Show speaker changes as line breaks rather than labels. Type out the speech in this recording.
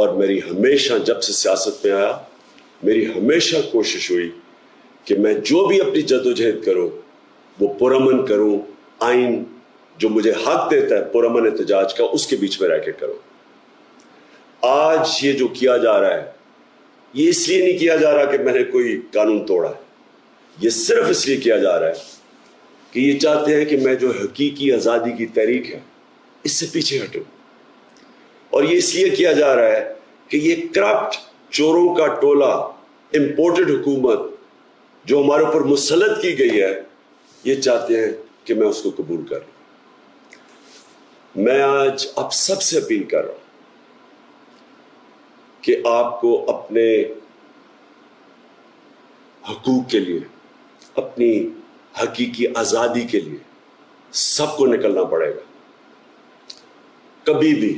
اور میری ہمیشہ جب سے سیاست میں آیا میری ہمیشہ کوشش ہوئی کہ میں جو بھی اپنی جدوجہد کروں وہ پرامن کروں، آئین جو مجھے حق دیتا ہے پرامن احتجاج کا اس کے بیچ میں رہ کے کروں۔ آج یہ جو کیا جا رہا ہے یہ اس لیے نہیں کیا جا رہا کہ میں نے کوئی قانون توڑا ہے، یہ صرف اس لیے کیا جا رہا ہے کہ یہ چاہتے ہیں کہ میں جو حقیقی آزادی کی تحریک ہے اس سے پیچھے ہٹوں، اور یہ اس لیے کیا جا رہا ہے کہ یہ کرپٹ چوروں کا ٹولہ، امپورٹڈ حکومت جو ہمارے اوپر مسلط کی گئی ہے یہ چاہتے ہیں کہ میں اس کو قبول کر لوں۔ میں آج آپ سب سے اپیل کر رہا ہوں کہ آپ کو اپنے حقوق کے لیے، اپنی حقیقی آزادی کے لیے سب کو نکلنا پڑے گا۔ کبھی بھی